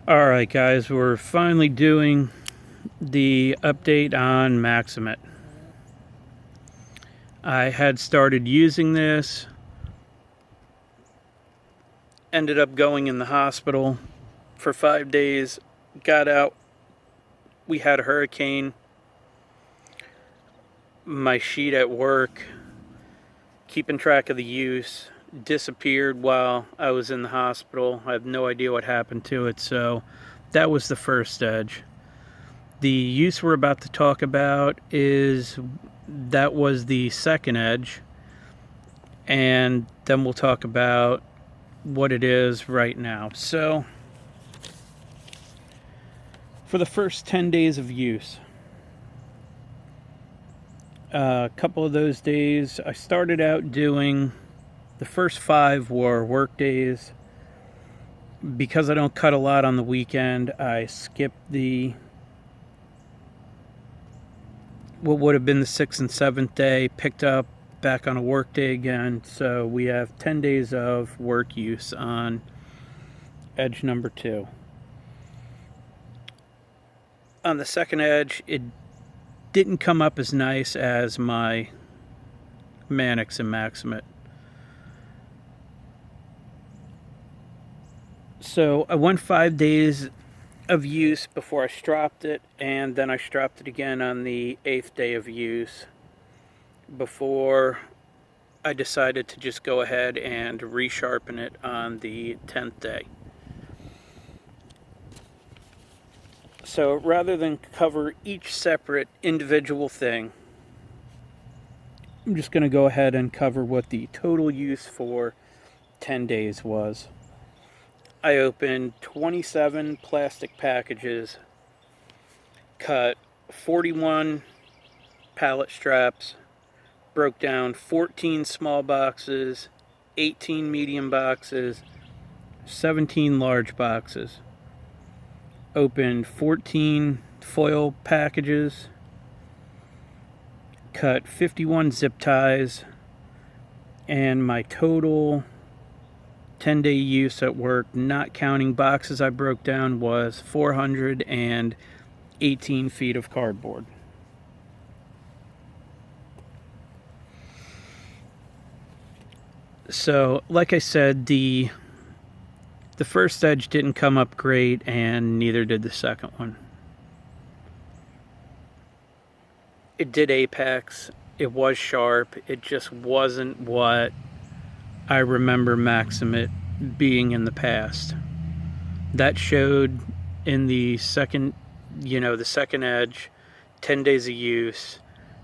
Alright guys, we're finally doing the update on Maxamet. I had started using this, ended up going in the hospital for 5 days, got out, we had a hurricane, my sheet at work, keeping track of the use, disappeared while I was in the hospital. I have no idea what happened to it, so that was the first edge. The use we're about to talk about that was the second edge, and then we'll talk about what it is right now. So for the first 10 days of use, a couple of those days I started out doing, the first 5 were work days. Because I don't cut a lot on the weekend, I skipped what would have been the 6th and 7th day, picked up back on a work day again. So we have 10 days of work use on edge number 2. On the second edge, it didn't come up as nice as my Mannix and Maxamet. So I went 5 days of use before I stropped it, and then I stropped it again on the 8th day of use before I decided to just go ahead and resharpen it on the 10th day. So rather than cover each separate individual thing, I'm just going to go ahead and cover what the total use for 10 days was. I opened 27 plastic packages, cut 41 pallet straps, broke down 14 small boxes, 18 medium boxes, 17 large boxes, opened 14 foil packages, cut 51 zip ties, and my total 10-day use at work, not counting boxes I broke down, was 418 feet of cardboard. So, like I said, the first edge didn't come up great, and neither did the second one. It did apex, it was sharp, it just wasn't what I remember Maxamet being in the past. That showed in the second edge, 10 days of use,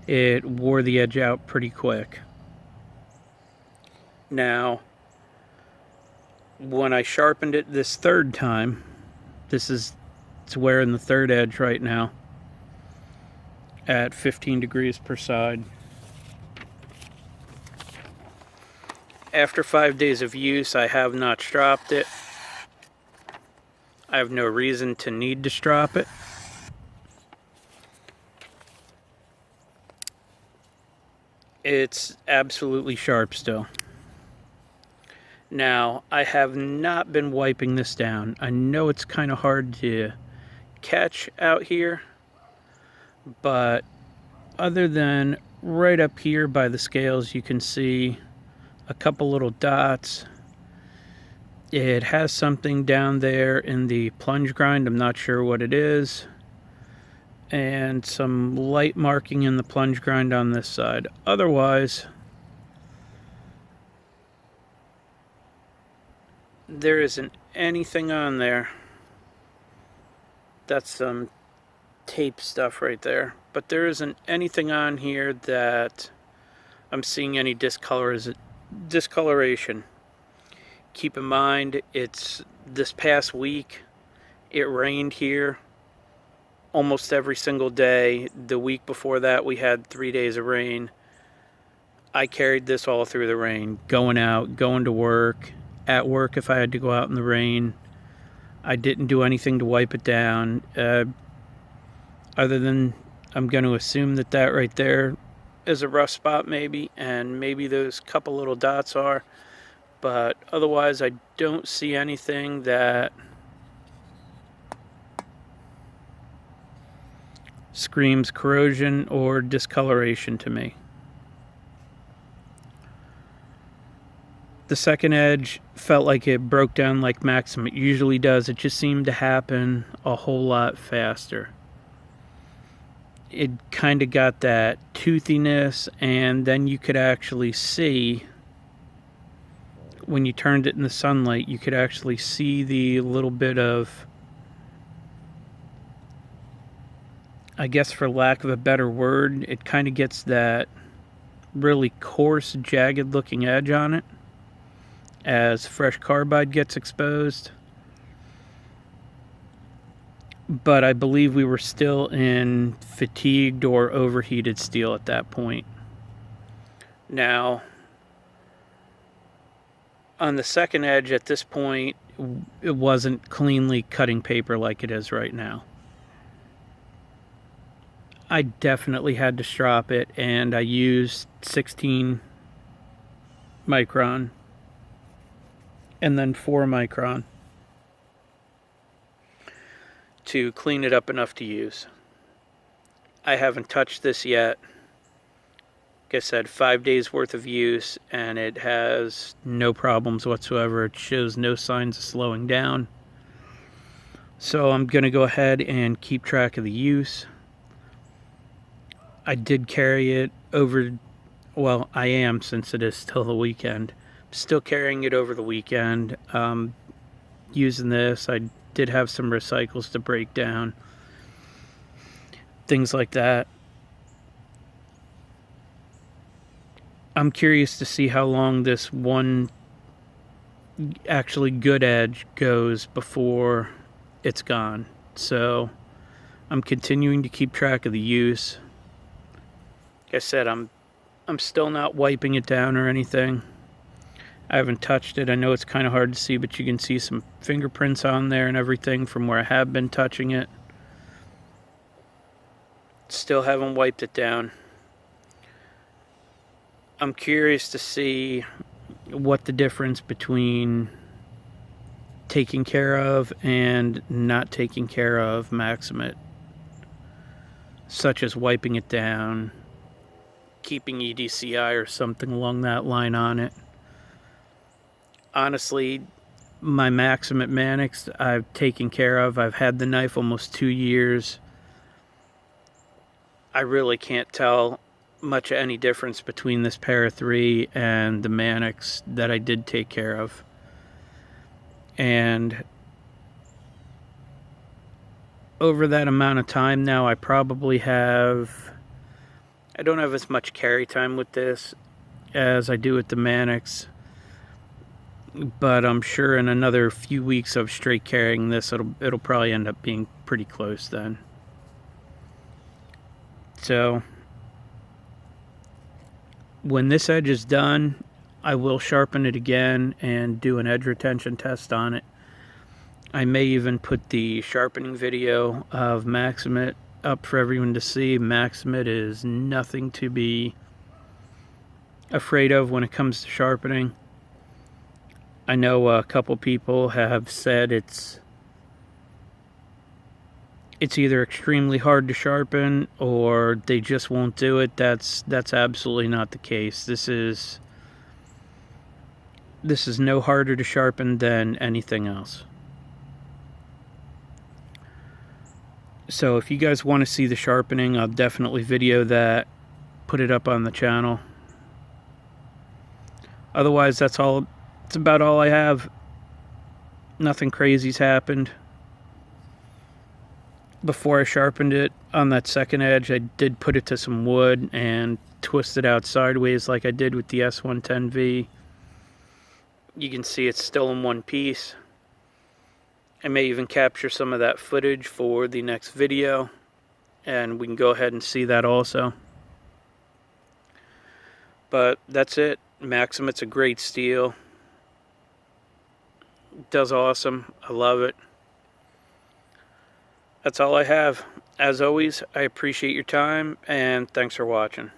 it wore the edge out pretty quick. Now, when I sharpened it this third time, it's wearing the third edge right now at 15 degrees per side. After 5 days of use, I have not stropped it. I have no reason to need to strop it. It's absolutely sharp still. Now, I have not been wiping this down. I know it's kind of hard to catch out here, but other than right up here by the scales, you can see a couple little dots. It has something down there in the plunge grind, I'm not sure what it is, and some light marking in the plunge grind on this side. Otherwise, there isn't anything on there. That's some tape stuff right there, but there isn't anything on here that I'm seeing any discoloration. Keep in mind, it's this past week, it rained here almost every single day. The week before that, we had 3 days of rain. I carried this all through the rain, going out, going to work, at work if I had to go out in the rain. I didn't do anything to wipe it down, other than I'm going to assume that right there is a rough spot maybe, and maybe those couple little dots are, but otherwise I don't see anything that screams corrosion or discoloration to me. The second edge felt like it broke down like Maxamet usually does. It just seemed to happen a whole lot faster. It kind of got that toothiness, and then you could actually see, when you turned it in the sunlight, you could actually see the little bit of, I guess for lack of a better word, it kind of gets that really coarse, jagged looking edge on it as fresh carbide gets exposed. But I believe we were still in fatigued or overheated steel at that point. Now, on the second edge at this point, it wasn't cleanly cutting paper like it is right now. I definitely had to strop it, and I used 16 micron and then 4 micron to clean it up enough to use. I haven't touched this yet. Like I said, 5 days worth of use, and it has no problems whatsoever. It shows no signs of slowing down. So I'm going to go ahead and keep track of the use. I did carry it over, well, I am, since it is still the weekend. Still carrying it over the weekend. Using this, I did have some recycles to break down. Things like that. I'm curious to see how long this one actually good edge goes before it's gone. So I'm continuing to keep track of the use. Like I said, I'm still not wiping it down or anything. I haven't touched it. I know it's kind of hard to see, but you can see some fingerprints on there and everything from where I have been touching it. Still haven't wiped it down. I'm curious to see what the difference between taking care of and not taking care of Maxamet, such as wiping it down, keeping EDCI or something along that line on it. Honestly, my Maxamet Mannix I've taken care of. I've had the knife almost 2 years. I really can't tell much of any difference between this Para 3 and the Mannix that I did take care of. And over that amount of time now, I don't have as much carry time with this as I do with the Mannix. But I'm sure in another few weeks of straight carrying this, it'll probably end up being pretty close then. So when this edge is done, I will sharpen it again and do an edge retention test on it. I may even put the sharpening video of Maxamet up for everyone to see. Maxamet is nothing to be afraid of when it comes to sharpening. I know a couple people have said it's either extremely hard to sharpen or they just won't do it. That's absolutely not the case. This is no harder to sharpen than anything else. So if you guys want to see the sharpening, I'll definitely video that, put it up on the channel. Otherwise, that's about all I have. Nothing crazy's happened. Before I sharpened it on that second edge, I did put it to some wood and twist it out sideways like I did with the S110V. You can see it's still in one piece. I may even capture some of that footage for the next video, and we can go ahead and see that also. But that's it. Maxamet's a great steel. It does awesome. I love it. That's all I have. As always, I appreciate your time, and thanks for watching.